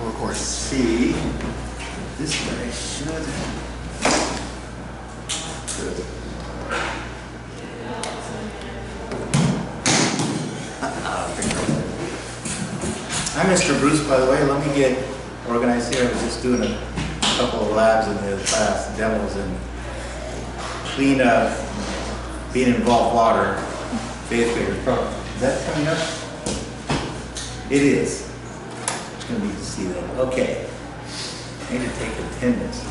of course, see this guy should. Good. I'm Mr. Bruce, by the way. Let me get organized here. I was just doing a couple of labs in the class, demos, and clean being involved water. Faith graders. Is that coming up? It is. It's going to need to see that. Okay. I need to take attendance.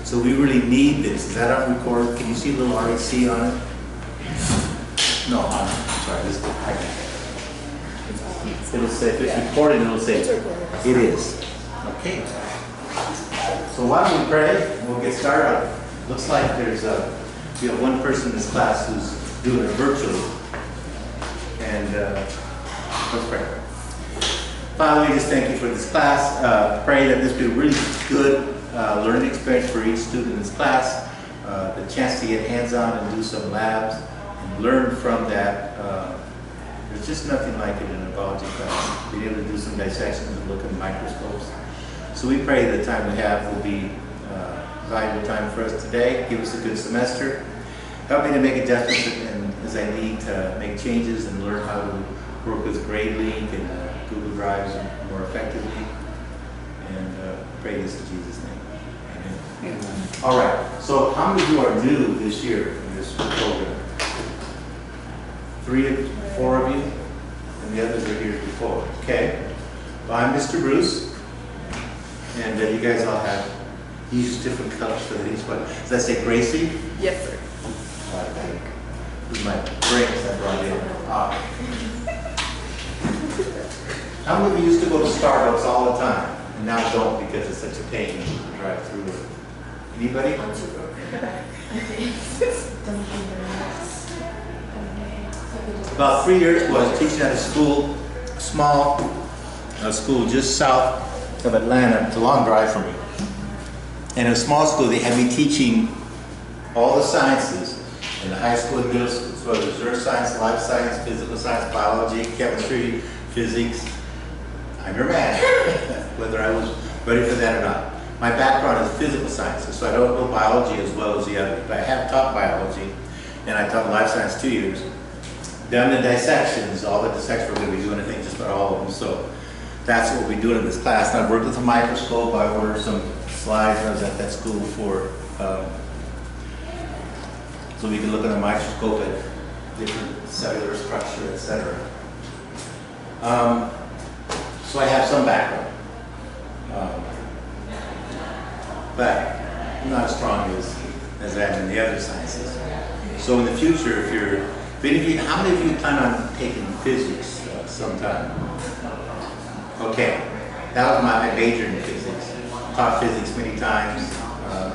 So we really need this. Is that on record? Can you see a little REC on it? No, I'm sorry. This it'll say, if it's recorded, it'll say it is. Okay. So why don't we pray? We'll get started. Looks like we have one person in this class who's doing it virtually. And let's pray. Father, we just thank you for this class. Pray that this be a really good learning experience for each student in this class. The chance to get hands-on and do some labs and learn from that. There's just nothing like it in a biology class. Being able to do some dissections and look at microscopes. So we pray the time we have will be valuable time for us today. Give us a good semester. Help me to make adjustments and as I need to make changes and learn how to work with GradeLink and Google Drives more effectively. And pray this in Jesus' name. Amen. Amen. All right. So how many of you are new this year in this program? 4 of you, and the others are here before. Okay. Well, I'm Mr. Bruce, and you guys all have use different colors for these. What does that say, Gracie? Yes, sir. This is my drinks I brought in. How many of you used to go to Starbucks all the time, and now don't because it's such a pain to drive through it? Anybody? About 3 years ago, I was teaching at a school, a small school just south of Atlanta. It's a long drive for me. And in a small school, they had me teaching all the sciences in the high school and middle school. So it was earth science, life science, physical science, biology, chemistry, physics. I'm your man, whether I was ready for that or not. My background is physical sciences, so I don't know biology as well as the others. But I have taught biology, and I taught life science 2 years. Done the dissections, all the dissections we're going to be doing, I think just about all of them. So that's what we're doing in this class. And I've worked with a microscope. I ordered some slides when I was at that school for, so we can look at a microscope at different cellular structure, etc. So I have some background, but I'm not as strong as I am in the other sciences. So in the future, how many of you plan on taking physics sometime? Okay, that was my major in physics. Taught physics many times.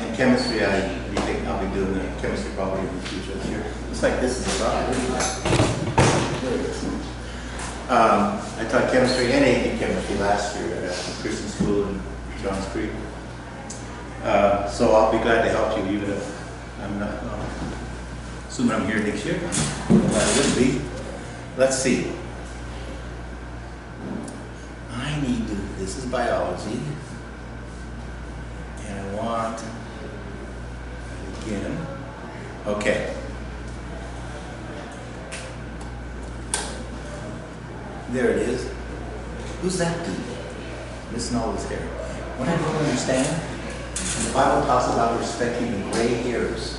In chemistry, I'll be doing the chemistry probably in the future this year. Looks like this is about it. I taught chemistry and AP chemistry last year at Christian School in Johns Creek. So I'll be glad to help you even if I'm not. Assuming I'm here next year. That would be. Let's see. I need to, this is biology. And I want, again, okay. There it is. Who's that dude? Listen to all this hair. What I don't understand, the Bible talks about respecting the gray hairs,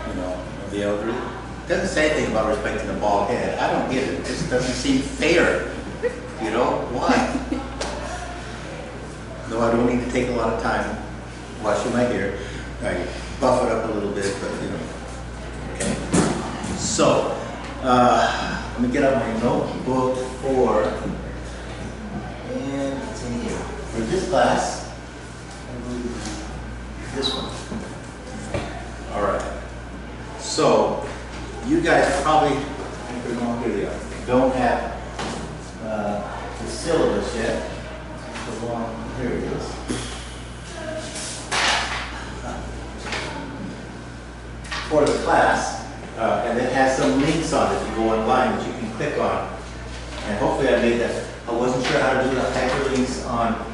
of the elderly. It doesn't say anything about respecting the bald head. I don't get it. It just doesn't seem fair. Why? No, I don't need to take a lot of time washing my hair. I buff it up a little bit, but Okay. So, let me get out my notebook and it's in here. For this class, I believe this one. All right. So, you guys probably, don't have the syllabus yet. Here it is. For the class, and it has some links on it if you go online that you can click on. And hopefully I made that. I wasn't sure how to do the hyperlinks on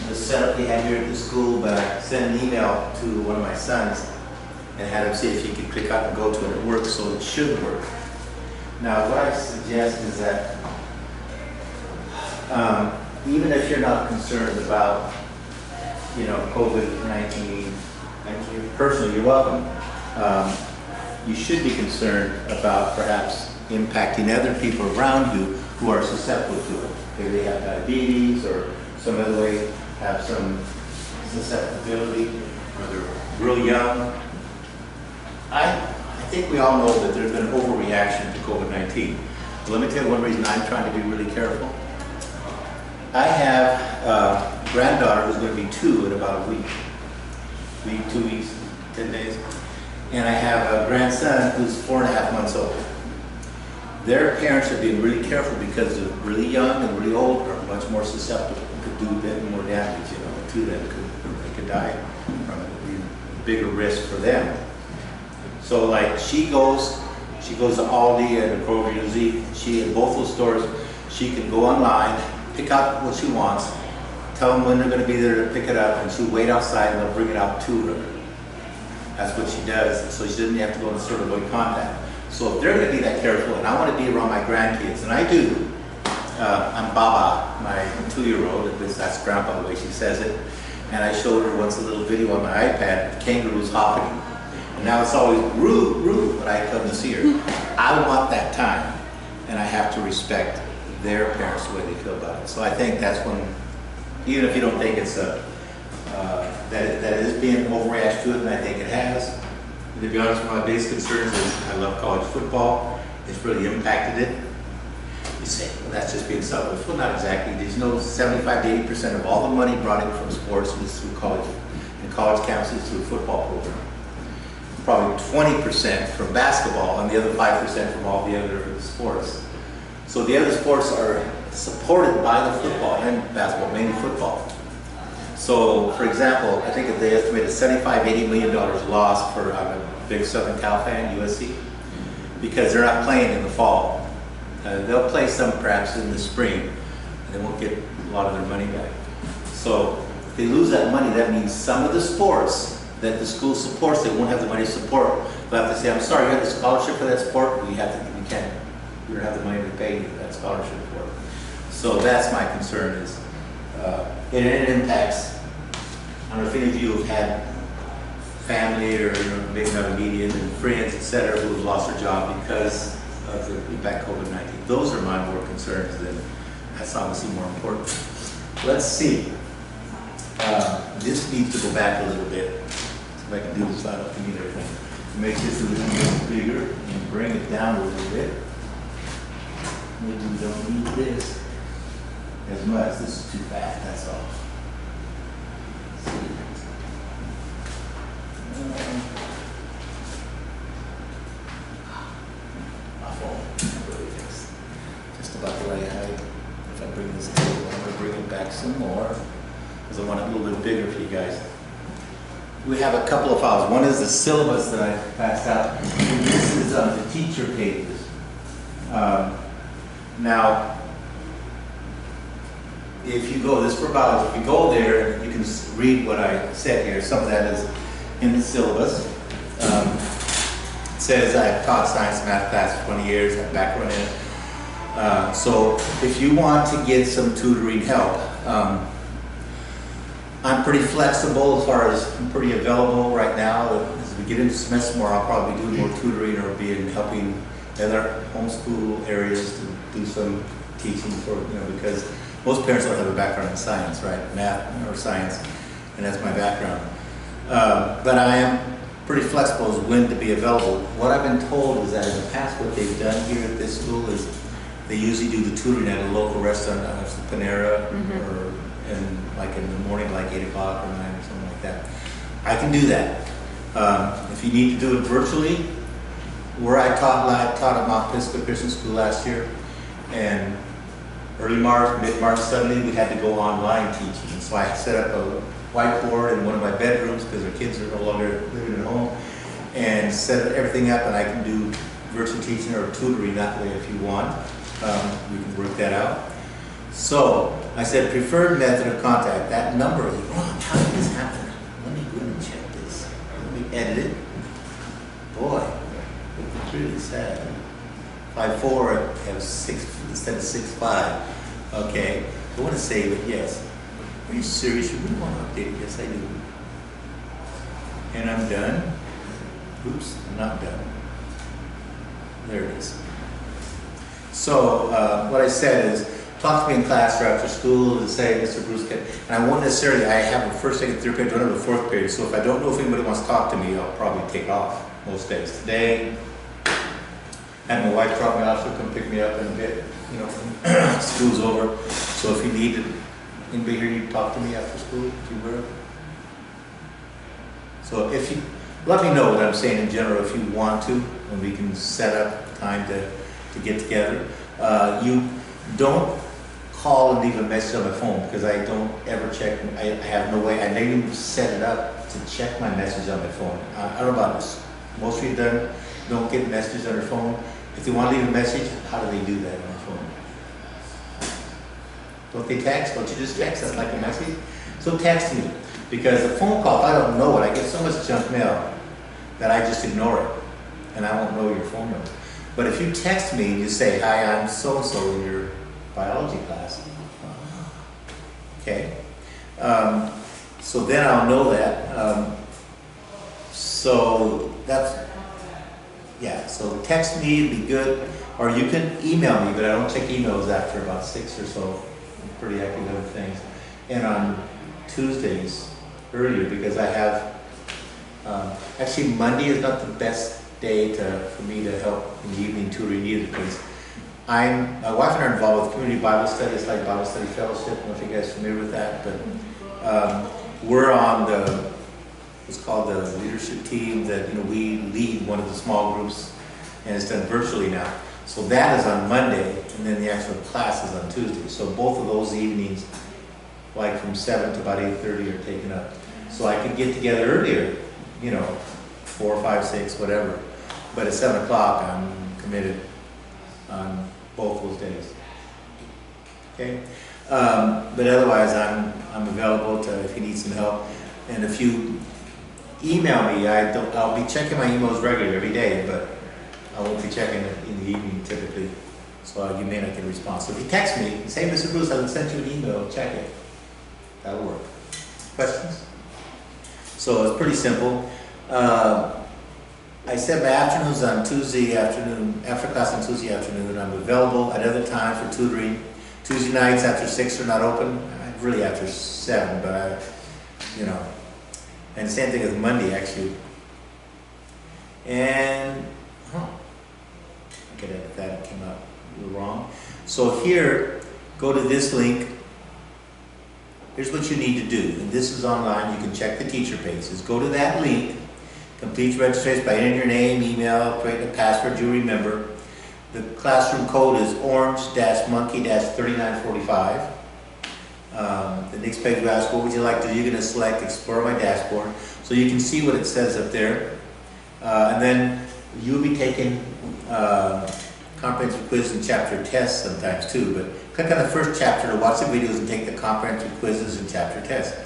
the setup they had here at the school, but I sent an email to one of my sons and had him see if he could click out and go to it. It works, so it should work. Now, what I suggest is that even if you're not concerned about, you know, COVID-19, and you personally, you're welcome. You should be concerned about perhaps impacting other people around you who are susceptible to it. Maybe they have diabetes or some other way have some susceptibility, or they're real young. I think we all know that there's been an overreaction to COVID-19. But let me tell you one reason I'm trying to be really careful. I have a granddaughter who's going to be 2 in about a week, 2 weeks, 10 days. And I have a grandson who's 4.5 months old. Their parents are being really careful because they're really young and really old are much more susceptible. Could do a bit more damage, you know, to them. They could die from it. It would be a bigger risk for them. So like she goes to Aldi and Kroger usually. She at both those stores, she can go online, pick out what she wants, tell them when they're going to be there to pick it up, and she'll wait outside and they'll bring it out to her. That's what she does, so she doesn't have to go and sort of avoid contact. So if they're going to be that careful, and I want to be around my grandkids, and I do. I'm Baba, my 2-year-old, that's Grandpa the way she says it, and I showed her once a little video on my iPad, kangaroos hopping, and now it's always Roo, when I come to see her. I want that time, and I have to respect their parents the way they feel about it. So I think that's when, even if you don't think it's that it is being overreacted to it, and I think it has. And to be honest, one of my biggest concerns is I love college football. It's really impacted it. You say, well, that's just being selfish. Well, not exactly. There's no 75 to 80% of all the money brought in from sports is through college, and college campuses through football program. Probably 20% from basketball, and the other 5% from all the other sports. So the other sports are supported by the football and basketball, mainly football. So, for example, I think that they estimated $75–80 million loss for, I'm a big Southern Cal fan, USC, because they're not playing in the fall. They'll play some perhaps in the spring, and they won't get a lot of their money back. So, if they lose that money, that means some of the sports that the school supports, they won't have the money to support. They'll have to say, I'm sorry, you have the scholarship for that sport, but we don't have the money to pay you that scholarship for it. So that's my concern is, it impacts. I don't know if any of you have had family or maybe not immediate and friends, etc., who have lost their job because of the impact of COVID-19. Those are my more concerns, and that's obviously more important. Let's see. This needs to go back a little bit. If I can do this without looking at everything. Make this a little bit bigger and bring it down a little bit. Maybe we don't need this as much. This is too fat, that's all. My phone, just about the right height. If I bring this table, I'm going to bring it back some more because I want it a little bit bigger for you guys. We have a couple of files. One is the syllabus that I passed out. And this is the teacher pages. Now, if you go, this for biology, if you go there, you can read what I said here. Some of that is in the syllabus. It says I've taught science and math class for 20 years, I have background in it. So if you want to get some tutoring help, I'm pretty flexible as far as I'm pretty available right now. As we get into semester more, I'll probably be doing more tutoring or be helping other homeschool areas to do some teaching for, because most parents don't have a background in science, right? Math or science, and that's my background. But I am pretty flexible as when to be available. What I've been told is that in the past what they've done here at this school is they usually do the tutoring at a local restaurant, Panera, or like in the morning, like 8 o'clock or 9 or something like that. I can do that. If you need to do it virtually, where I taught at Mount Pisgah Christian School last year, and early March, mid-March, suddenly we had to go online teaching. So I set up a whiteboard in one of my bedrooms because our kids are no longer living at home, and set everything up, and I can do virtual teaching or tutoring that way if you want. we can work that out. So I said preferred method of contact. That number is wrong. How did this happen? Let me go and check this. Let me edit it. Boy, it's really sad. 5'4", I have 6 instead of 6'5". Okay, I want to save it. Yes. Are you serious? You really want to update it? Yes, I do. And I'm done. Oops, I'm not done. There it is. So what I said is, talk to me in class or after school and say, Mr. Bruce, and I won't necessarily, I have a first, second, third period, I don't have a fourth period, so if I don't know if anybody wants to talk to me, I'll probably take off most days. Today, and my wife dropped me off, she'll come pick me up in a bit, you know, when school's over. So if you need anybody here, you talk to me after school, if you will. So if you, let me know what I'm saying in general if you want to, and we can set up time to get together. You don't call and leave a message on my phone because I don't ever check. I have no way. I never even set it up to check my message on my phone. I don't know about this. Most of you don't get messages on their phone. If they want to leave a message, how do they do that on their phone? Don't they text? Don't you just text? That's like a message. So text me, because a phone call, if I don't know it, I get so much junk mail that I just ignore it, and I won't know your phone number. But if you text me and you say, hi, I'm so-and-so in your biology class, okay, so then I'll know that. So that's, yeah, so text me would be good, or you can email me, but I don't check emails after about 6 or so. I'm pretty active with things. And on Tuesdays, earlier, because I have, actually Monday is not the best day for me to help in the evening tutoring either, because my wife and I are involved with community Bible study. It's like Bible Study Fellowship. I don't know if you guys are familiar with that, but we're on it's called the leadership team that, you know, we lead one of the small groups, and it's done virtually now. So that is on Monday, and then the actual class is on Tuesday. So both of those evenings, like from 7 to about 8:30, are taken up. So I could get together earlier, you know, 4, 5, 6, whatever. But at 7 o'clock, I'm committed on both those days. Okay, but otherwise, I'm available if you need some help. And if you email me, I'll be checking my emails regularly every day, but I won't be checking it in the evening typically. So you may not get a response. So if you text me, say, Mr. Bruce, I sent you an email. Check it. That'll work. Questions? So it's pretty simple. I said my afternoons on Tuesday afternoon, after class on Tuesday afternoon, I'm available at other times for tutoring. Tuesday nights after 6 are not open, really after 7, but you know, and same thing with Monday actually. And, I could edit that, it came out a little wrong. So here, go to this link. Here's what you need to do, and this is online, you can check the teacher pages. Go to that link, complete registration by entering your name, email, create a password you'll remember. The classroom code is orange-monkey-3945. The next page will ask, what would you like to do? You're going to select Explore My Dashboard, so you can see what it says up there. And then you'll be taking comprehensive quizzes and chapter tests sometimes too, but click on the first chapter to watch the videos and take the comprehensive quizzes and chapter tests.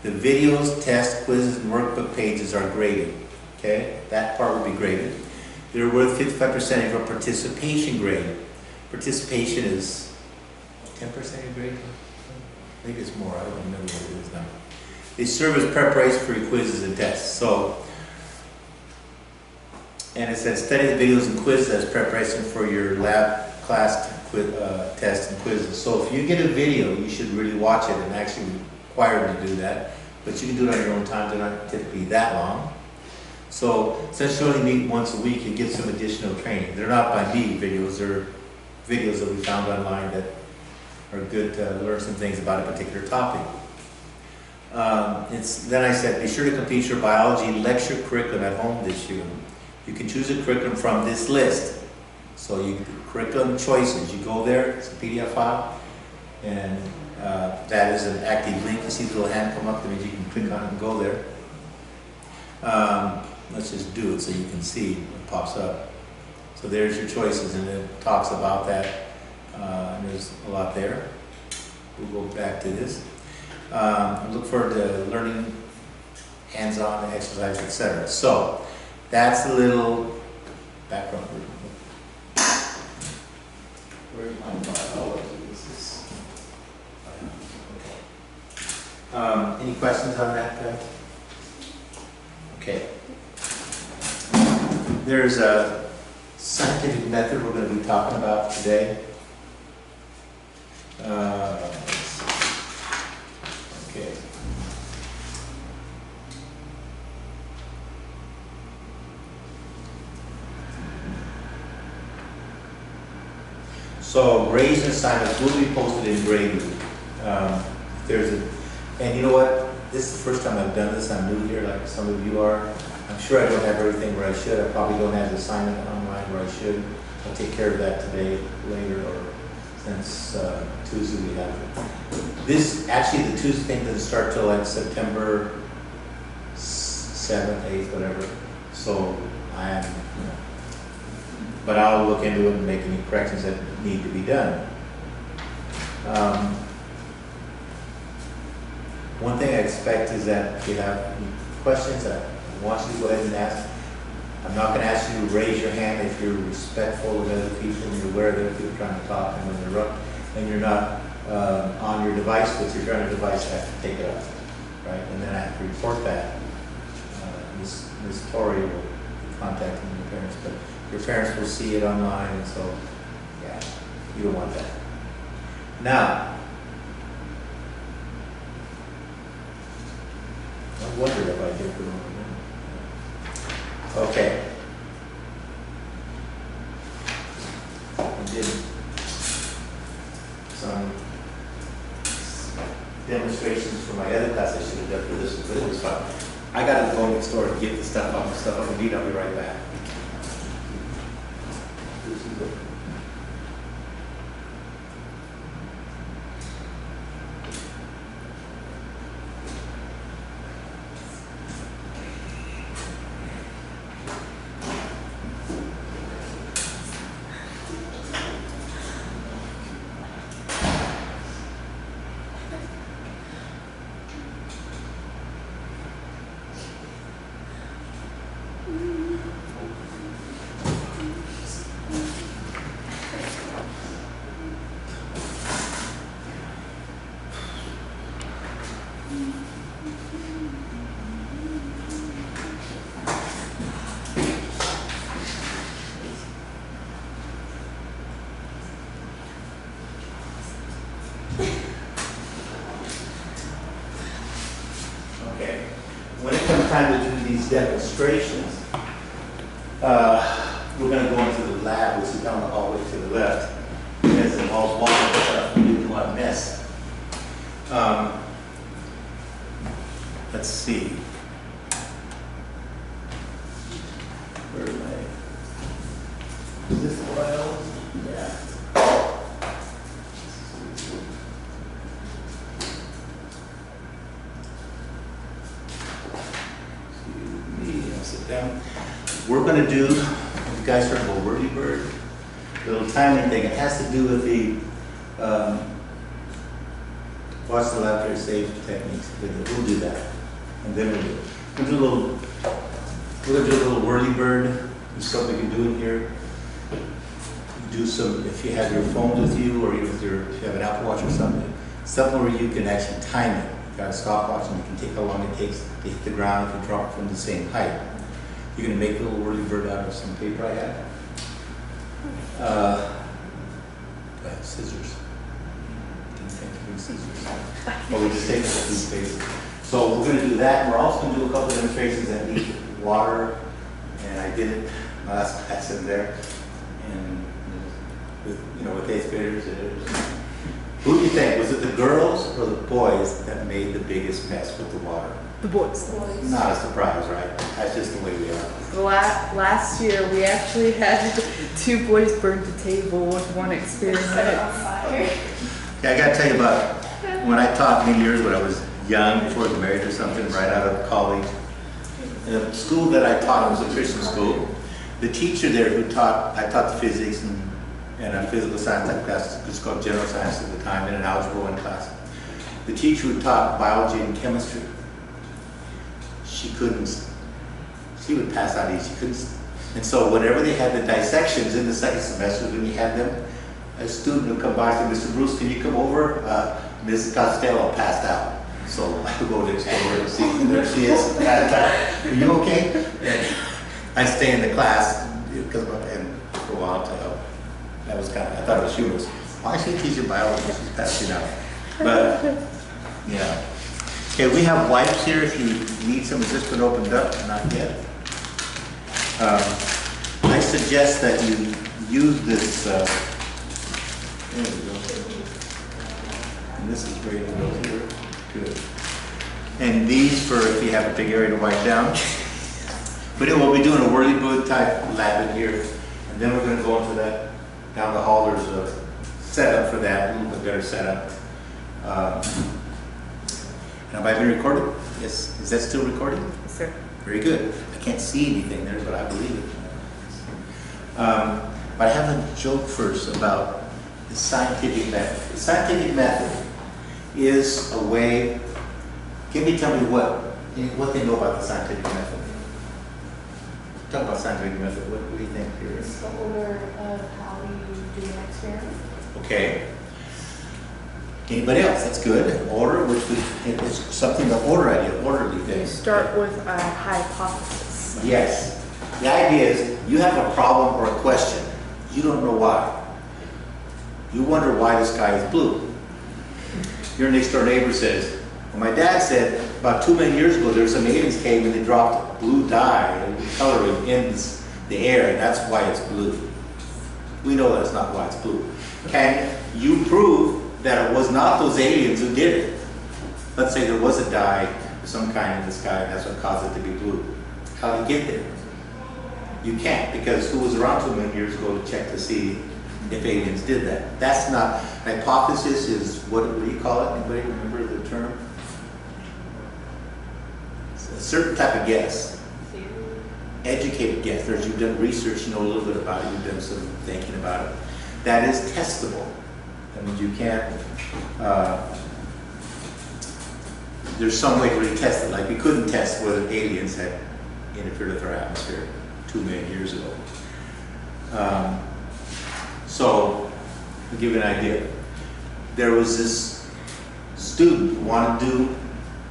The videos, tests, quizzes, and workbook pages are graded. Okay, that part will be graded. They're worth 55% of your participation grade. Participation is 10% of your grade? Maybe it's more, I don't remember what it is now. They serve as preparation for your quizzes and tests. So, and it says study the videos and quizzes as preparation for your lab class tests and quizzes. So if you get a video, you should really watch it, and actually required to do that. But you can do it on your own time, they're not typically that long. So since you only meet once a week, you get some additional training. They're not by me videos, they're videos that we found online that are good to learn some things about a particular topic. Then I said, be sure to complete your biology lecture curriculum at home this year. You can choose a curriculum from this list. So curriculum choices, you go there, it's a PDF file, and that is an active link. You see the little hand come up, that means you can click on it and go there. Let's just do it so you can see what pops up. So there's your choices, and it talks about that There's a lot there. We'll go back to this. Look forward to learning hands-on exercise, etc. So that's a little background. Where's my biology? Any questions on that, guys? Okay. There's a scientific method we're going to be talking about today. Okay. So grades and assignments will be posted in grade. And you know what? This is the first time I've done this. I'm new here, like some of you are. I'm sure I don't have everything where I should. I probably don't have the assignment online where I should. I'll take care of that today, later, or since Tuesday we have it. This, actually the Tuesday thing doesn't start till like September 7th, 8th, whatever. So I am, but I'll look into it and make any corrections that need to be done. One thing I expect is that if you have any questions, I want you to go ahead and ask. I'm not going to ask you to raise your hand if you're respectful of other people and you're aware that other people are trying to talk, and when they're up and you're not on your device, but you're on your device, I have to take it up, right? And then I have to report that. Ms. Torrey will be contacting your parents, but your parents will see it online, and so, yeah, you don't want that. Now, I wondered if I did the wrong one. Okay. I did some demonstrations for my other class I should have done for this one, but it was fun. I got to go next door to get the stuff off the beat. I'll be right back. Time to do these demonstrations, we're going to go into the lab, which is down the hallway to the left, because it involves walking stuff we didn't want to miss. Let's see. Where am I? Is this the file? Yeah. Down. We're going to do, you guys heard of a whirly bird? Little timing thing. It has to do with the watch the laughter safe techniques. We'll do that, and then we'll do a little. We're going to do a little whirly bird. There's something you can do in here. Do some if you have your phone with you, or if you have an Apple Watch or something. Something where you can actually time it. You've got a stopwatch, and you can take how long it takes to hit the ground if you drop from the same height. You're going to make a little whirly bird out of some paper I have. I have scissors. Didn't think of doing scissors. But we just take a piece of paper. So we're going to do that. We're also going to do a couple of demonstrations that need water. And I did it my last class in there. And with 8th graders. Who do you think? Was it the girls or the boys that made the biggest mess with the water? The boys. Not a surprise, right? That's just the way we are. Last year, we actually had 2 boys burn the table with one experiment. Okay, I got to tell you about when I taught many years when I was young, before I was married or something, right out of college. The school that I taught was a Christian school. The teacher there I taught the physics and and a physical science type class, it's called general science at the time, and an algebra 1 class. The teacher who taught biology and chemistry, she would pass out easy, she couldn't. And so whenever they had the dissections in the second semester, when you had them, a student would come by and say, Mr. Bruce, can you come over? Mrs. Costello passed out. So I would go next door and see, there she is, passed out. Are you okay? And I'd stay in the class, and for a while until that was kind of, I thought it was humorous. Why is she teaching biology? She's passing out. But, yeah. Okay, we have wipes here if you need some. Has this been opened up? Not yet. I suggest that you use this, there we go. And this is ready to go here. Good. And these for if you have a big area to wipe down. But anyway, we'll be doing a whirly-boot type lab in here. And then we're going to go into that, down the hall. There's a setup for that, a little bit better setup. Have I been recorded? Yes. Is that still recording? Yes, sir. Very good. I can't see anything there, but I believe it. But I have a joke first about the scientific method. The scientific method is a way. Tell me what they know about the scientific method. Talk about scientific method. What do you think here? It's the order of how you do an experiment. Okay. Anybody else? That's good. Order, it's something the order idea, orderly thing. You start with a hypothesis. Yes. The idea is you have a problem or a question. You don't know why. You wonder why the sky is blue. Your next door neighbor says, well, my dad said about 2 million years ago there were some aliens came and they dropped blue dye, coloring in the air, and that's why it's blue. We know that's not why it's blue. Can you prove that it was not those aliens who did it? Let's say there was a dye of some kind in the sky and that's what caused it to be blue. How did it get there? You can't, because who was around 2 million years ago to check to see if aliens did that? That's not, hypothesis is, what do you call it? Anybody remember the term? It's a certain type of guess. Educated guess. You've done research, you know a little bit about it, you've done some thinking about it. That is testable. That means you can't, there's some way to really test it. Like we couldn't test whether aliens had interfered with our atmosphere 2 million years ago. So, to give you an idea, there was this student who wanted to do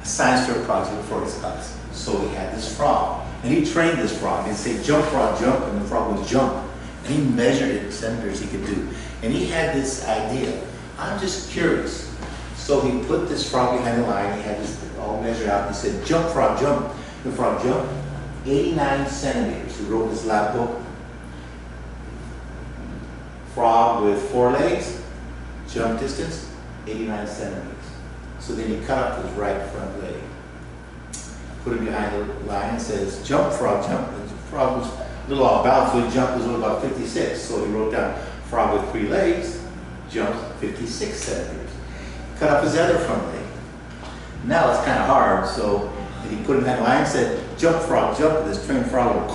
a science fair project before his class. So he had this frog, and he trained this frog. He'd say, jump frog, jump, and the frog would jump. And he measured it in centimeters he could do. And he had this idea, I'm just curious. So he put this frog behind the line, he had this all measured out, and he said, jump frog, jump. The frog jumped 89 centimeters. He wrote his lab book. Frog with 4 legs, jump distance, 89 centimeters. So then he cut off his right front leg, put it behind the line and says, jump frog, jump. And the frog was a little off balance, so he jumped was about 56. So he wrote down frog with 3 legs, jumped 56 centimeters. Cut off his other front leg. Now it's kind of hard, so he put it behind the line and said, jump frog, jump. And this trained frog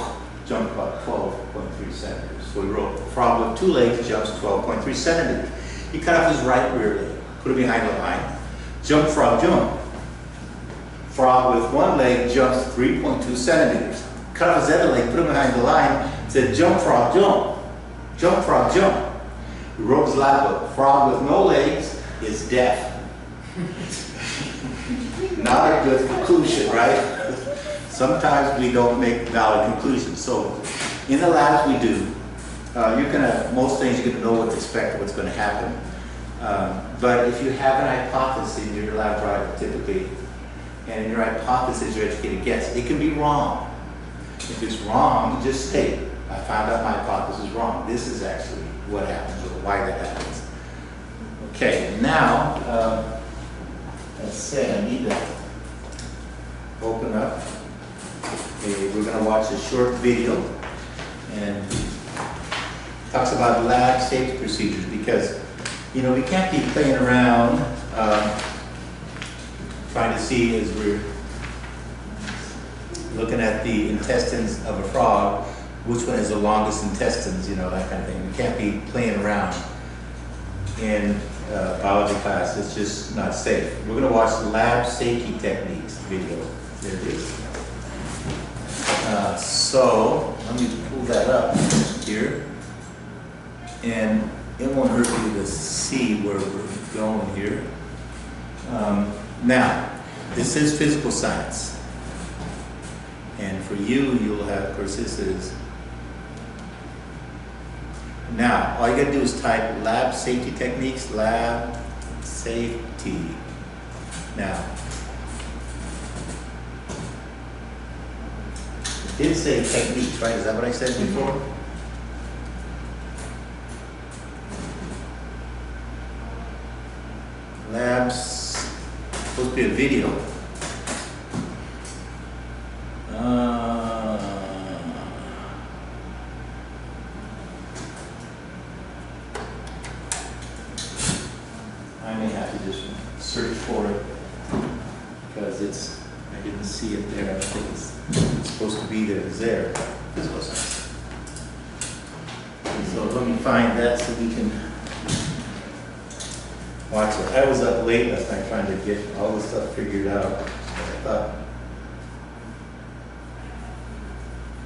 jumped about 12.3 centimeters. So he wrote, frog with 2 legs jumps 12.3 centimeters. He cut off his right rear leg, put it behind the line. Jump frog, jump. Frog with 1 leg jumps 3.2 centimeters. Cut off his other leg, put him behind the line, said, jump frog, jump. Jump frog, jump. He wrote his lab book. Frog with no legs is deaf. Not a good conclusion, right? Sometimes we don't make valid conclusions. So in the labs we do, most things you're going to know what to expect, what's going to happen. But if you have an hypothesis in your lab project, typically, and in your hypothesis, your educated guess, it can be wrong. If it's wrong, you just state, I found out my hypothesis is wrong. This is actually what happens or why that happens. Okay, now, let's say I need to open up. Okay, we're going to watch a short video, and talks about lab safety procedures, because we can't be playing around trying to see, as we're looking at the intestines of a frog, which one has the longest intestines, you know, that kind of thing. We can't be playing around in biology class. It's just not safe. We're going to watch the lab safety techniques video. There it is. So let me pull that up here, and it won't hurt you to see where we're going here. Now, this is physical science, and for you, you'll have, of course, this is. Now, all you gotta do is type lab safety techniques, lab safety. Now, it did say techniques, right? Is that what I said before? Labs, supposed to be a video. I may have to just search for it because I didn't see it there. I think it's supposed to be there. It's there. Physical science. So let me find that so we can watch it. I was up late last night trying to get all this stuff figured out. I thought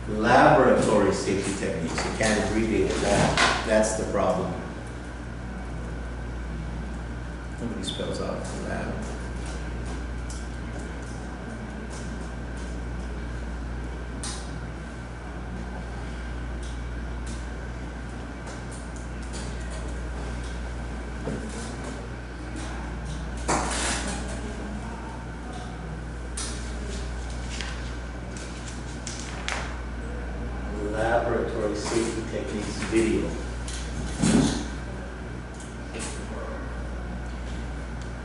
laboratory safety techniques. You can't abbreviate it. That's the problem. Nobody spells out lab. Laboratory safety techniques video.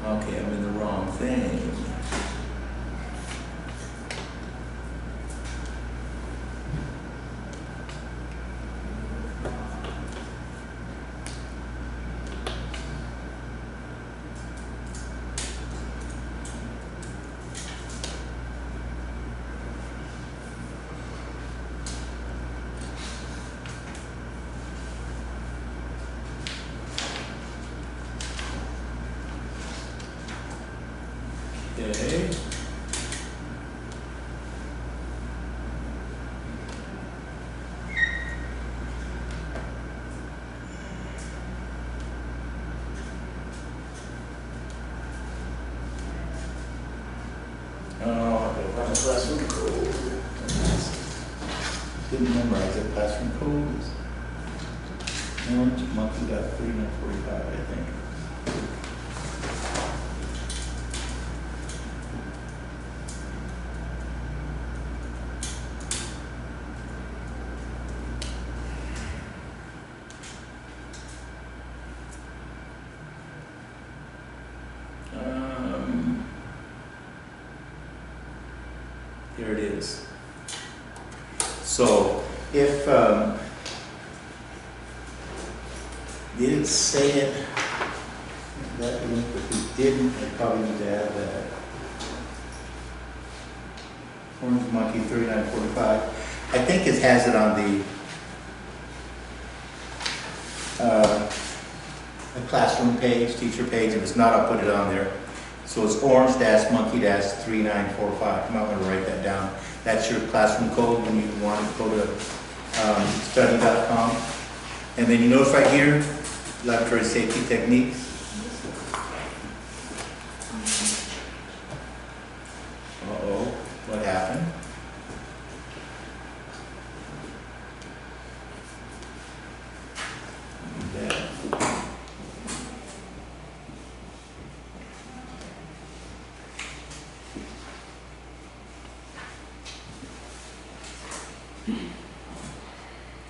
Okay, I'm in the wrong thing. Okay. Oh, okay, find the classroom code. Didn't memorize that classroom code. Orange monkey got 3945, I think. Here it is. So if you didn't say it, that link, if you didn't, I probably need to add that. Orange Monkey 3945. I think it has it on the classroom page, teacher page. If it's not, I'll put it on there. So it's orange-monkey-3945. You might want to write that down. That's your classroom code when you want to go to Studycom. And then you notice right here, laboratory safety techniques. Uh-oh, what happened?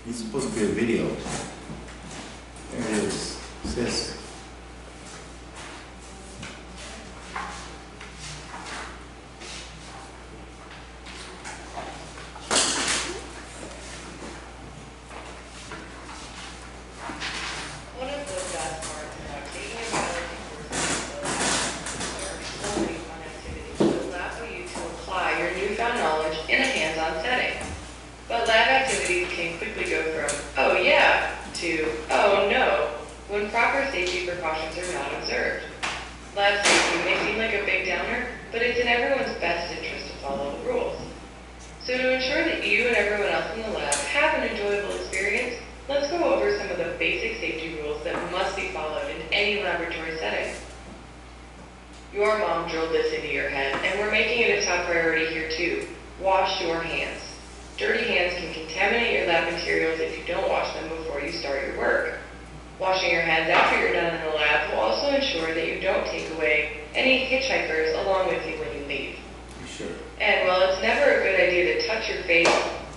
It's supposed to be a video. There it is. It says one of the best parts about taking a biology course is so many fun activities that allow you to apply your newfound knowledge in a hands-on setting. But lab activities activities can quickly go from, oh yeah, to, oh no, when proper safety precautions are not observed. Lab safety may seem like a big downer, but it's in everyone's best interest to follow the rules. So to ensure that you and everyone else in the lab have an enjoyable experience, let's go over some of the basic safety rules that must be followed in any laboratory setting. Your mom drilled this into your head, and we're making it a top priority here too. Wash your hands. Dirty hands can contaminate your lab materials if you don't wash them before you start your work. Washing your hands after you're done in the lab will also ensure that you don't take away any hitchhikers along with you when you leave. Sure. And while it's never a good idea to touch your face,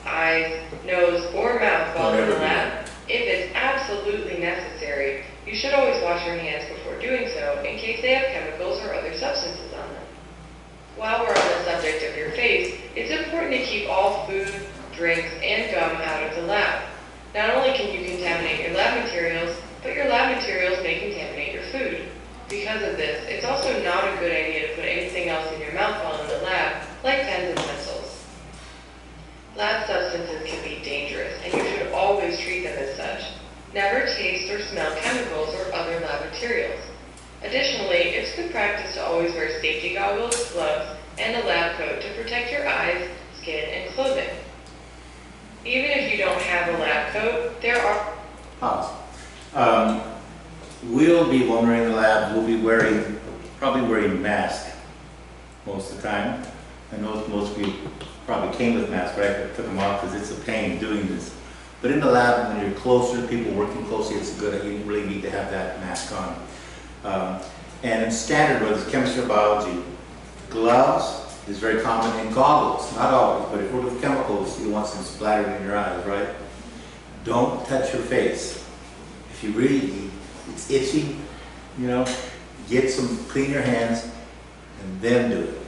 eyes, nose, or mouth while in the lab, if it's absolutely necessary, you should always wash your hands before doing so in case they have chemicals or other substances on them. While we're on the subject of your face, it's important to keep all food, drinks, and gum out of the lab. Not only can you contaminate your lab materials, but your lab materials may contaminate your food. Because of this, it's also not a good idea to put anything else in your mouth while in the lab, like pens and pencils. Lab substances can be dangerous, and you should always treat them as such. Never taste or smell chemicals or other lab materials. Additionally, it's good practice to always wear safety goggles, gloves, and a lab coat to protect your eyes, skin, and clothing. Even if you don't have a lab coat, there are... Pause. We'll be, when we're in the lab, we'll be probably wearing masks most of the time. I know most of you probably came with masks, but I took them off because it's a pain doing this. But in the lab, when you're closer to people working closely, it's good. You really need to have that mask on. And in standard, whether it's chemistry or biology, gloves is very common, and goggles, not always, but if we're with chemicals, you want some splattering in your eyes, right? Don't touch your face. If you really, it's itchy, you know, clean your hands, and then do it.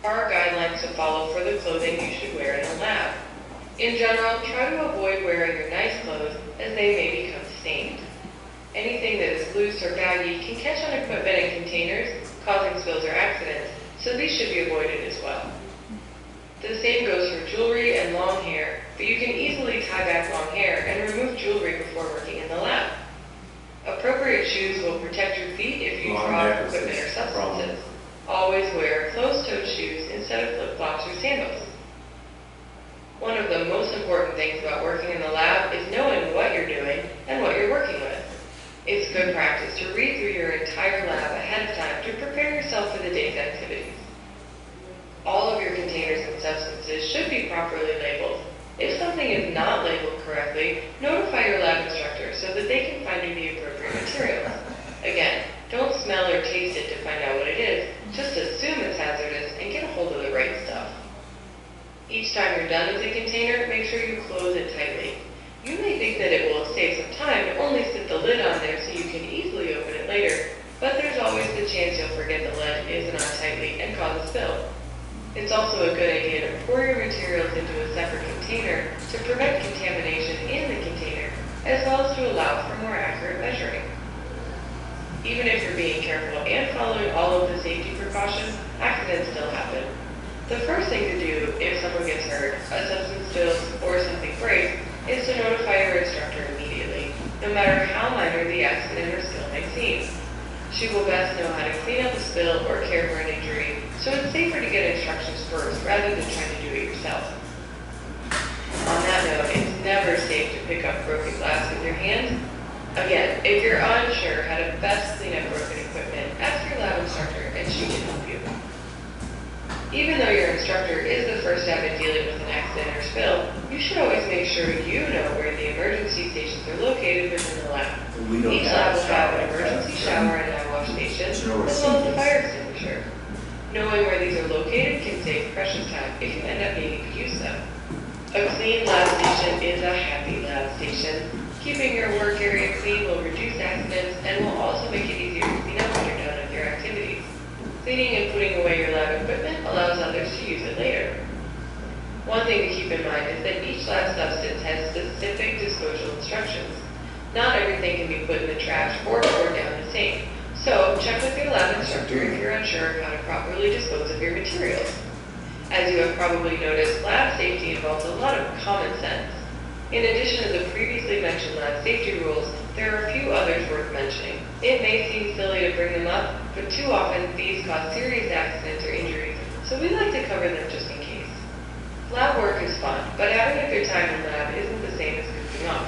There are guidelines to follow for the clothing you should wear in the lab. In general, try to avoid wearing your nice clothes as they may become stained. Anything that is loose or baggy can catch on equipment and containers, causing spills or accidents, so these should be avoided as well. The same goes for jewelry and long hair, but you can easily tie back long hair and remove jewelry before working in the lab. Appropriate shoes will protect your feet if you drop equipment or substances. Always wear closed-toed shoes instead of flip-flops or sandals. One of the most important things about working in the lab is knowing what you're doing and what you're working with. It's good practice to read through your entire lab ahead of time to prepare yourself for the day's activities. All of your containers and substances should be properly labeled. If something is not labeled correctly, notify your lab instructor so that they can find you the appropriate materials. Again, don't smell or taste it to find out what it is, just assume it's hazardous and get a hold of the right stuff. Each time you're done with the container, make sure you close it tightly. You may think that it will save some time to only sit the lid on there so you can easily open it later, but there's always the chance you'll forget the lid isn't on tightly and cause a spill. It's also a good idea to pour your materials into a separate container to prevent contamination in the container, as well as to allow for more accurate measuring. Even if you're being careful and following all of the safety precautions, accidents still happen. The first thing to do if someone gets hurt, a substance spills, or something breaks, is to notify your instructor immediately, no matter how minor the accident or spill may seem. She will best know how to clean up a spill or care for an injury, so it's safer to get instructions first rather than trying to do it yourself. On that note, it's never safe to pick up broken glass with your hands. Again, if you're unsure how to best clean up broken equipment, ask your lab instructor and she can help you. Even though your instructor is the first step in dealing with an accident or spill, you should always make sure you know where the emergency stations are located within the lab. Each lab will have an emergency shower and eye wash station, as well as a fire extinguisher. Knowing where these are located can save precious time if you end up needing to use them. A clean lab station is a happy lab station. Keeping your work area clean will reduce accidents and will also make it easier to clean up when you're done with your activities. Cleaning and putting away your lab equipment allows others to use it later. One thing to keep in mind is that each lab substance has specific disposal instructions. Not everything can be put in the trash or poured down the sink. So check with your lab instructor if you're unsure of how to properly dispose of your materials. As you have probably noticed, lab safety involves a lot of common sense. In addition to the previously mentioned lab safety rules, there are a few others worth mentioning. It may seem silly to bring them up, but too often these cause serious accidents or injuries, so we like to cover them just in case. Lab work is fun, but having a good time in lab isn't the same as goofing off.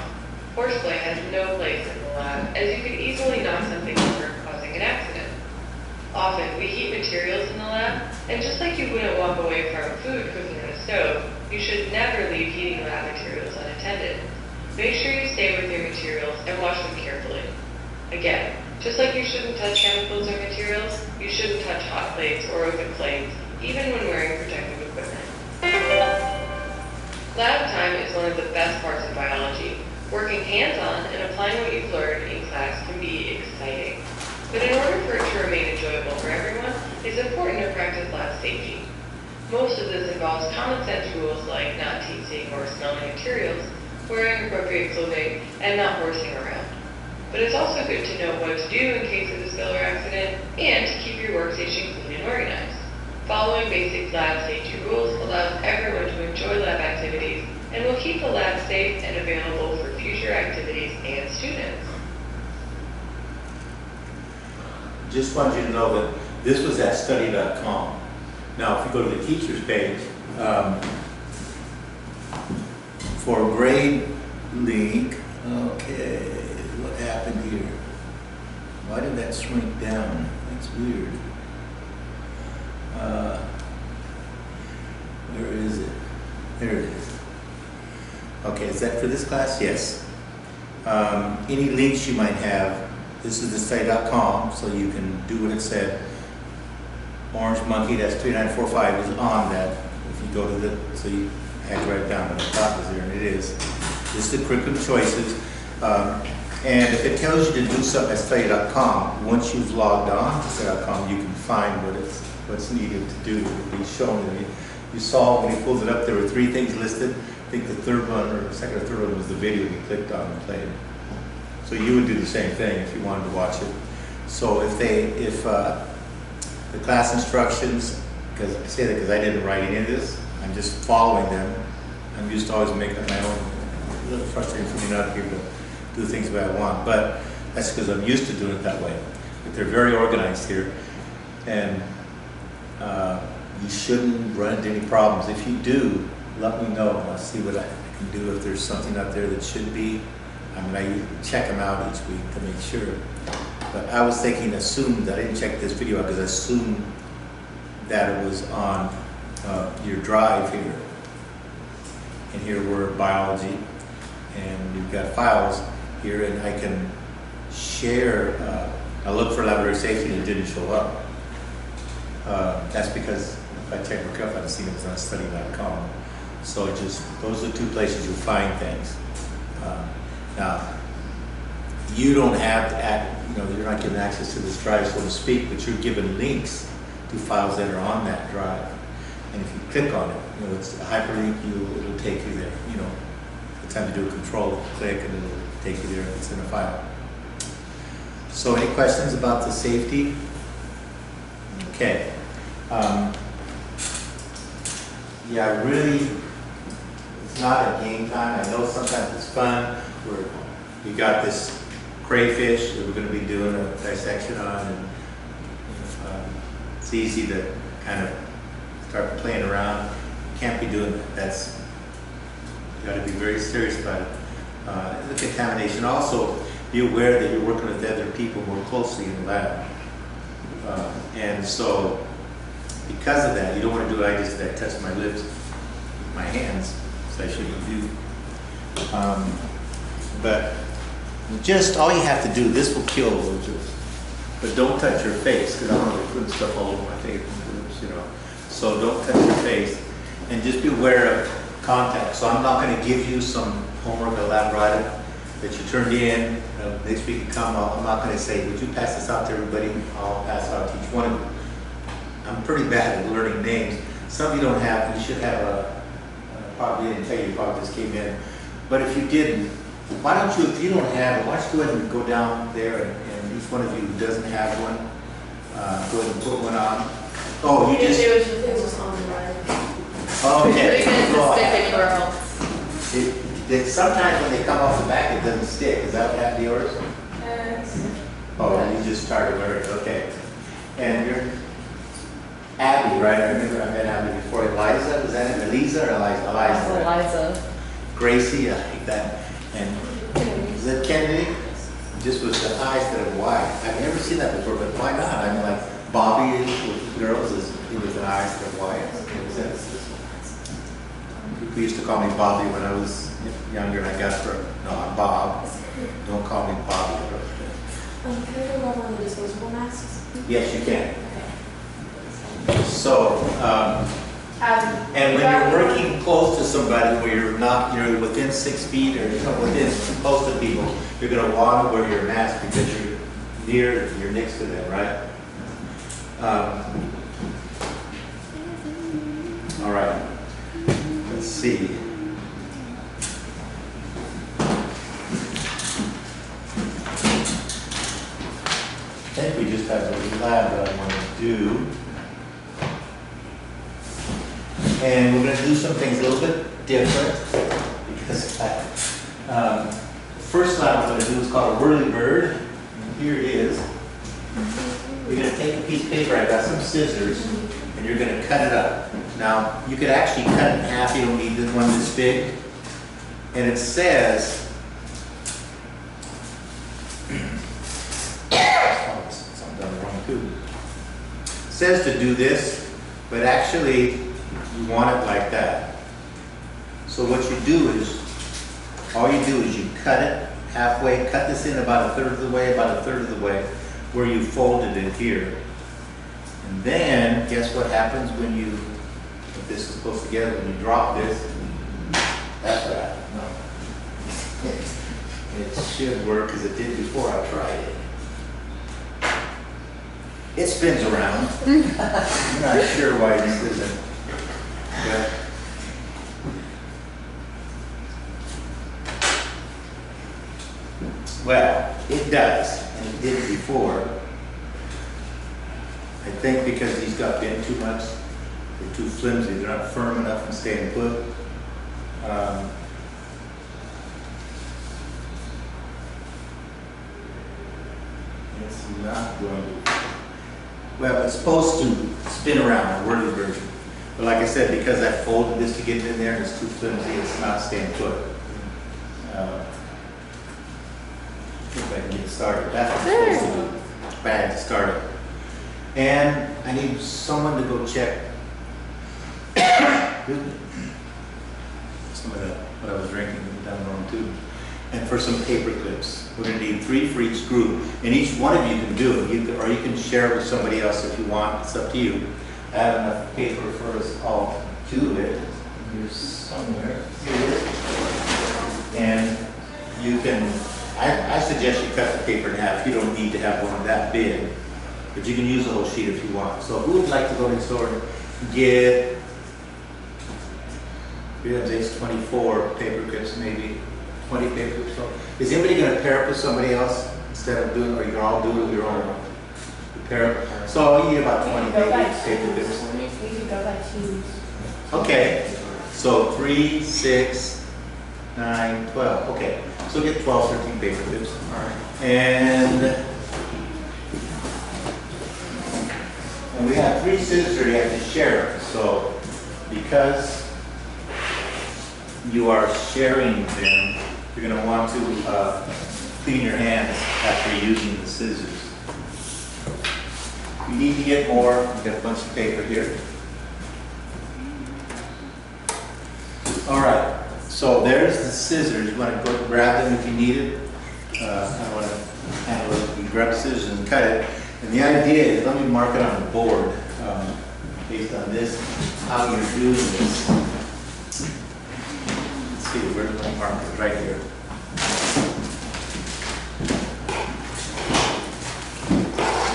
Horseplay has no place in the lab, as you could easily knock something over, causing an accident. Often, we heat materials in the lab, and just like you wouldn't walk away from food cooking on a stove, you should never leave heating lab materials unattended. Make sure you stay with your materials and wash them carefully. Again, just like you shouldn't touch chemicals or materials, you shouldn't touch hot plates or open flames, even when wearing protective equipment. Lab time is one of the best parts of biology. Working hands-on and applying what you've learned in class can be exciting. But in order for it to remain enjoyable for everyone, it's important to practice lab safety. Most of this involves common sense rules like not tasting or smelling materials, wearing appropriate clothing, and not horsing around. But it's also good to know what to do in case of a spill or accident, and to keep your workstation clean and organized. Following basic lab safety rules allows everyone to enjoy lab activities and will keep the lab safe and available for future activities and students. Just want you to know that this was at Studycom. Now, if you go to the teacher's page, for grade link, okay, what happened here? Why did that shrink down? That's weird. Where is it? There it is. Okay, is that for this class? Yes. Any links you might have, this is the study.com, so you can do what it said. Orange Monkey, that's 3945, is on that. If you go to the, so you had to write it down, but I thought it was there, and it is. This is the curriculum choices. And if it tells you to do something at study.com, once you've logged on to study.com, you can find what's needed to do. It'll be shown to you. You saw when he pulled it up, there were 3 things listed. I think the third one, or second or third one, was the video you clicked on and played. So you would do the same thing if you wanted to watch it. So if the class instructions, because I say that because I didn't write any of this, I'm just following them. I'm used to always making up my own. A little frustrating for me not to be able to do things the way I want, but that's because I'm used to doing it that way. But they're very organized here, and you shouldn't run into any problems. If you do, let me know. I'll see what I can do if there's something out there that should be. I mean, I check them out each week to make sure. But I was thinking, assumed, I didn't check this video out because I assumed that it was on your drive here. And here we're biology, and we've got files here, and I can share. I looked for laboratory safety and it didn't show up. That's because if I checked real carefully, I'd seen it was on study.com. So just those are the 2 places you'll find things. Now, you don't have to act, you're not given access to this drive, so to speak, but you're given links to files that are on that drive. And if you click on it, it's a hyperlink, it'll take you there. It's time to do a control click and it'll take you there if it's in a file. So any questions about the safety? Okay. Yeah, really, it's not a game time. I know sometimes it's fun. We got this crayfish that we're going to be doing a dissection on, and it's easy to kind of start playing around. You can't be doing that. You got to be very serious about it. The contamination. Also, be aware that you're working with other people more closely in the lab. And so, because of that, you don't want to do what I just did. I touched my lips with my hands, so I shouldn't do. But just all you have to do, this will kill roaches. But don't touch your face, because I don't want to put stuff all over my face. So don't touch your face, and just be aware of contact. So I'm not going to give you some homework or lab writing that you turned in. Next week you come, I'm not going to say, would you pass this out to everybody? I'll pass it out to each one of you. I'm pretty bad at learning names. Some of you don't have, you should have probably didn't tell you, probably just came in. But if you didn't, why don't you, if you don't have it, why don't you go ahead and go down there, and each one of you who doesn't have one, go ahead and put one on. Oh, you just... It was on the right. Okay. Putting it to Go stick ahead. anywhere else. Sometimes when they come off the back, it doesn't stick. Is that what happened to yours? Oh, you just started wearing it. Okay. And you're Abby, right? I remember I met Abby before. Eliza, was that it? Elisa or Eliza? Eliza. Right? Eliza. Gracie, I like that. And is that Kennedy? Just with the eyes that are wide. I've never seen that before, but why not? I mean, like Bobby with girls is with the eyes that are wide. Makes sense. People used to call me Bobby when I was younger, and I got for no, I'm Bob. Don't call me Bobby. Can I go over on the disposable masks? Yes, you can. So, and when you're working close to somebody where you're within 6 feet or within close to people, you're going to want to wear your mask because you're next to them, right? All right. Let's see. I think we just have a lab that I want to do. And we're going to do some things a little bit different because the first lab I'm going to do is called a whirly-bird. And here it is. You're going to take a piece of paper. I got some scissors, and you're going to cut it up. Now, you could actually cut it in half. You don't need this one this big. And it says, something done wrong too. It says to do this, but actually, you want it like that. So what you do is, all you do is you cut it halfway, cut this in about a third of the way, where you folded it here. And then, guess what happens when you, if this is close together, when you drop this, that's right. No. It should work as it did before I tried it. It spins around. I'm not sure why this isn't. But well, it does, and it did before. I think because these got bent too much, they're too flimsy, they're not firm enough and staying put. It's not going to. Well, it's supposed to spin around, the worded version. But like I said, because I folded this to get it in there and it's too flimsy, it's not staying put. If I can get started. That's what I'm supposed to do. But I had to start it. And I need someone to go check some of the, what I was drinking down wrong too. And for some paper clips. We're going to need 3 for each group. And each one of you can do it. Or you can share it with somebody else if you want. It's up to you. I have enough paper for us all to do it. Here's somewhere. Here. And you can, I suggest you cut the paper in half. You don't need to have one that big. But you can use the whole sheet if you want. So who would like to go next door and get, it's 24 paper clips, maybe 20 paper clips. So is anybody going to pair up with somebody else instead of doing, or you can all do it with your own? Pair up. So you need about 20 paper clips. We could go by twos. Okay. So 3, 6, 9, 12. Okay. So get 12, 13 paper clips. All right. And we have 3 scissors that you have to share. So because you are sharing them, you're going to want to clean your hands after using the scissors. If you need to get more, we've got a bunch of paper here. All right, so there's the scissors. You want to go grab them if you need it. I don't want to handle it. You grab the scissors and cut it. And the idea is, let me mark it on the board based on this, how you're doing this. Let's see, where's my marker? Right here.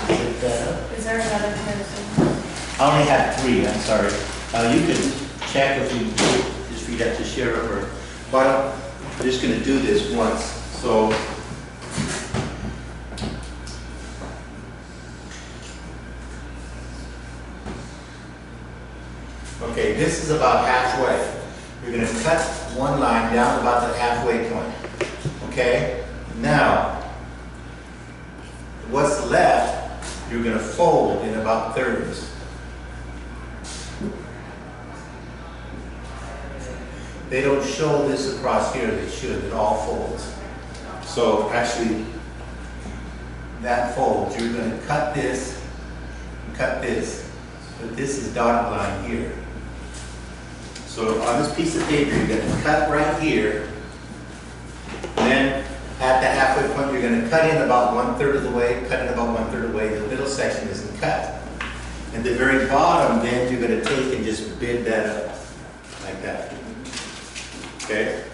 Zip that up. Is there another person? I only have 3, I'm sorry. You can check if you just read that to share it, or but I'm just going to do this once. So Okay, this is about halfway. You're going to cut one line down about the halfway point. Okay? Now, what's left, you're going to fold in about thirds. They don't show this across here, they should, it all folds. So actually, that folds. You're going to cut this, but this is dotted line here. So on this piece of paper, you're going to cut right here, and then at the halfway point, you're going to cut in about 1/3 of the way, cut in about 1/3 of the way. The middle section isn't cut. And the very bottom, then you're going to take and just bend that up like that. Okay?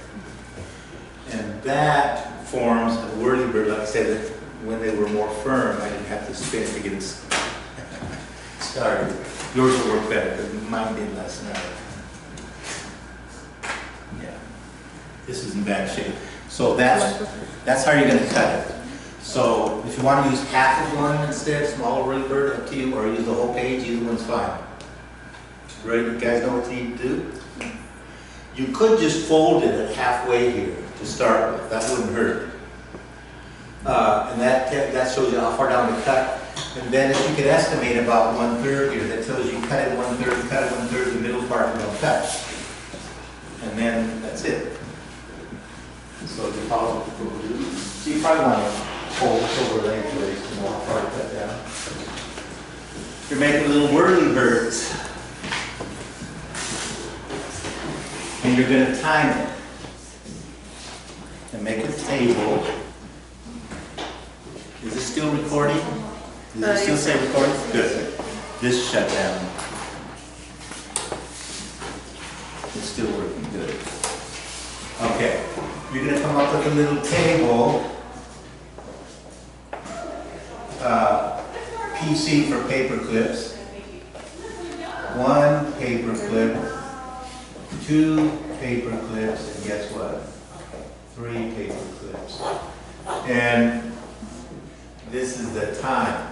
And that forms a whirlybird. Like I said, when they were more firm, I didn't have to spin to get it started. Yours will work better, but mine did last night. Yeah. This is in bad shape. So that's how you're going to cut it. So if you want to use half of one instead, smaller whirlybird, up to you, or use the whole page, either one's fine. Right? You guys know what you need to do? You could just fold it at halfway here to start with. That wouldn't hurt. And that shows you how far down to cut. And then if you could estimate about 1/3 here, that tells you cut it 1/3, cut it 1/3, the middle part you don't cut. And then that's it. So you follow. So you probably want to fold this over lengthways to know how far to cut down. You're making little whirlybirds. And you're going to time it. And make a table. Is it still recording? Does it still say recording? Good. This shut down. It's still working good. Okay. You're going to come up with a little table. PC for paper clips. 1 paper clip. 2 paper clips. And guess what? 3 paper clips. And this is the time.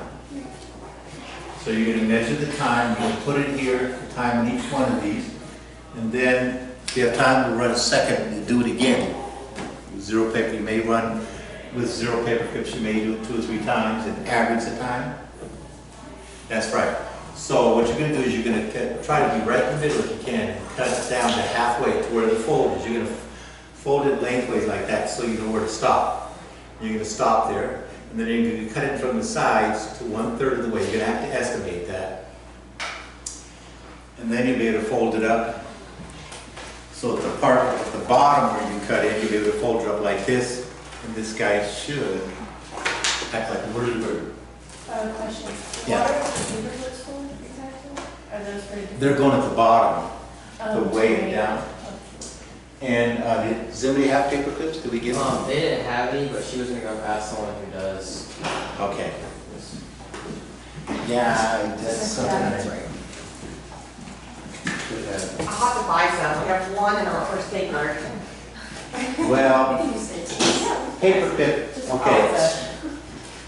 So you're going to measure the time, you're going to put it here, the time on each one of these, and then if you have time to run a second, you do it again. With 0 paper, you may run with 0 paper clips, you may do it 2 or 3 times and average the time. That's right. So what you're going to do is you're going to try to be right in the middle if you can, and cut it down to halfway to where the fold is. You're going to fold it lengthways like that so you know where to stop. You're going to stop there. And then you're going to cut it from the sides to 1/3 of the way. You're going to have to estimate that. And then you'll be able to fold it up. So at the part at the bottom where you cut in, you'll be able to fold it up like this. And this guy should act like a whirlybird. Question. Yeah. What are the paper clips for exactly? Are those for different? They're going at the bottom to Oh, weigh okay. it down. And does anybody have paper clips? Did we get them? They didn't have any, but she was gonna go ask someone who does. Okay. Yeah, that's something that's right. I'll have to buy some. We have one in our first day card. Well, I think you said paper clip, okay.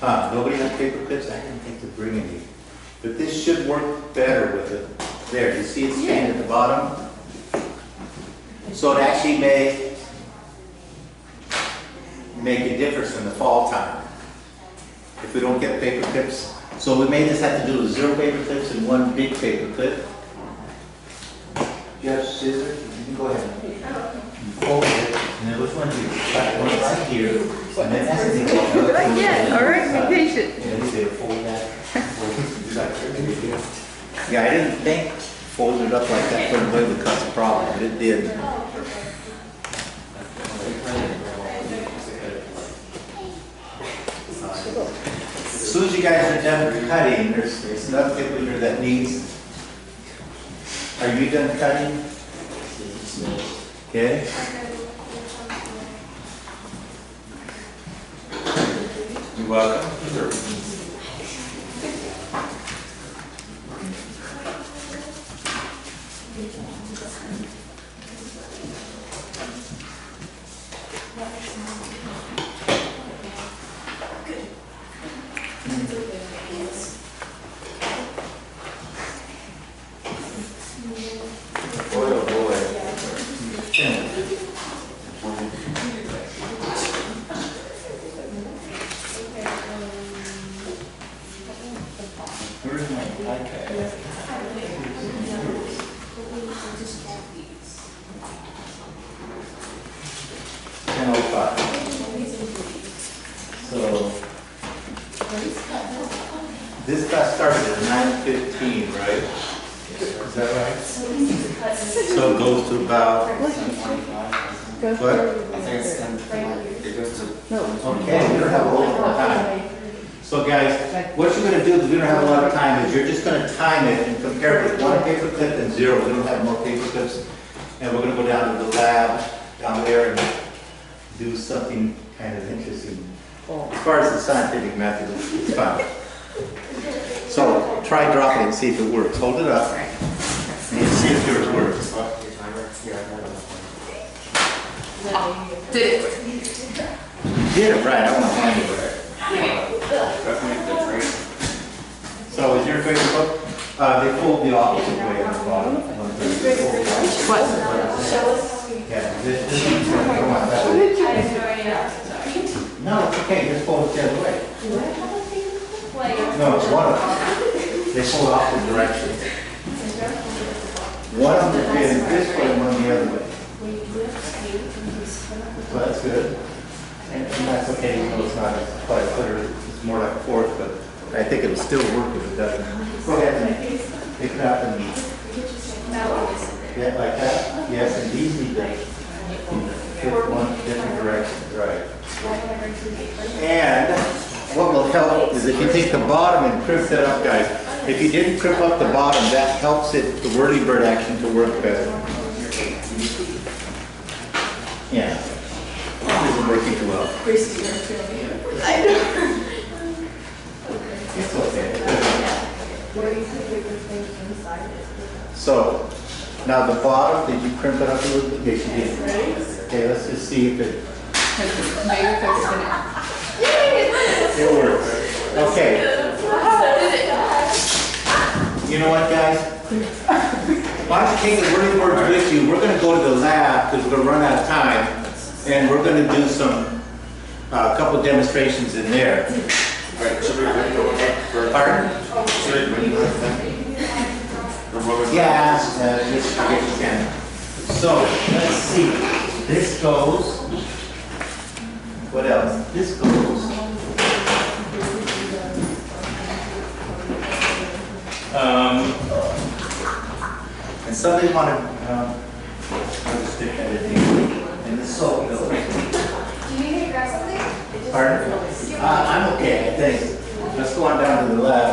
Oh, Nobody has paper clips? I didn't think to bring any. But this should work better with it. There, you see it staying at the bottom? So it actually may make a difference in the fall time. If we don't get paper clips. So we may just have to do 0 paper clips and 1 big paper clip. You have scissors? You can go ahead. Fold it, and then which one do you cut? One right here, and then that's the thing. Not yet. All right, be patient. And then you fold that. Yeah, I didn't think folding it up like that put away would cause a problem, but it did. As soon as you guys are done cutting, there's enough paper here that needs. Are you done cutting? Okay. You're welcome. Where's my iPad? 10:05. So this class started at 9:15, right? Is that right? So it goes to about, Go what? I think it's 10. It goes to. Okay, we don't have a whole lot of time. So guys, what you're gonna do, because we don't have a lot of time, is you're just gonna time it and compare it with 1 paper clip and 0. We don't have more paper clips. And we're gonna go down to the lab down there and do something kind of interesting. As far as the scientific method, it's fun. So try dropping it and see if it works. Hold it up and see if yours works. Your timer? Here, I got it. Did it? You did it right. I want to find it right. So is your favorite book? They fold the opposite way on the bottom. What? Yeah, this come on, that way. No, it's okay. Just fold it the other way. No, it's one of them. They fold opposite directions. One of them is this way, one the other way. So that's good. And that's okay, even though it's not quite clear. It's more like fourth, but I think it'll still work if it doesn't. Go ahead and pick it up and get like that. Yes, and these need to flip one different direction, right? And what will help is if you take the bottom and crimp that up, guys. If you didn't crimp up the bottom, that helps it, the whirly-bird action, to work better. Yeah. It isn't working too well. It's okay. So, now the bottom, did you crimp it up a little bit? Yes, you did. Okay, let's just see if it... It works. Okay. You know what, guys? Why don't you take the whirly-birds with you? We're going to go to the lab because we're going to run out of time. And we're going to do some, a couple of demonstrations in there. Right, should we go Pardon? Yeah, just forget you can. So, let's see. This goes. What else? This goes. And somebody wanted, I'll just stick that in here. And the soap goes. Do you need me to grab something? Pardon? I'm okay, I think. Let's go on down to the lab.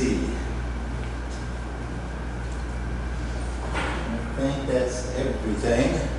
see. I think that's everything.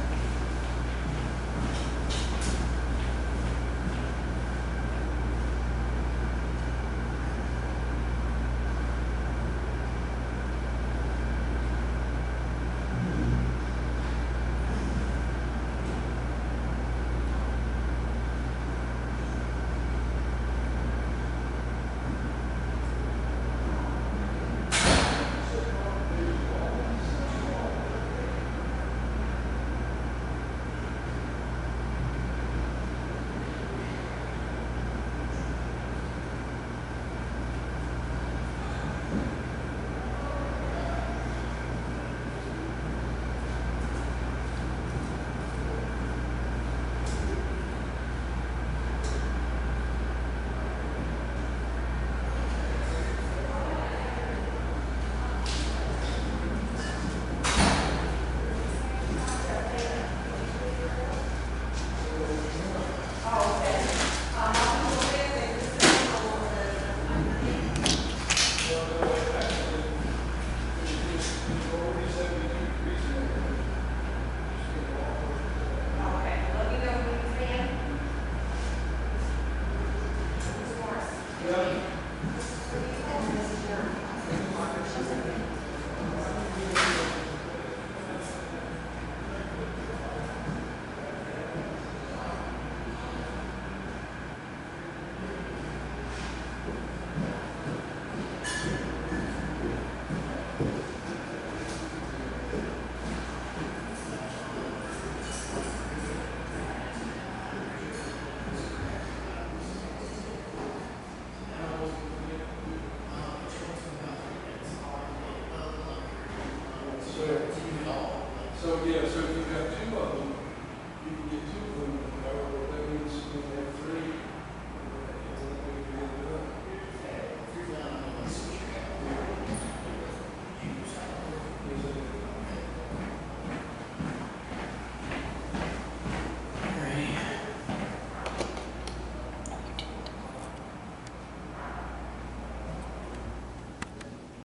So yeah, so if you got two of them, you can get two of them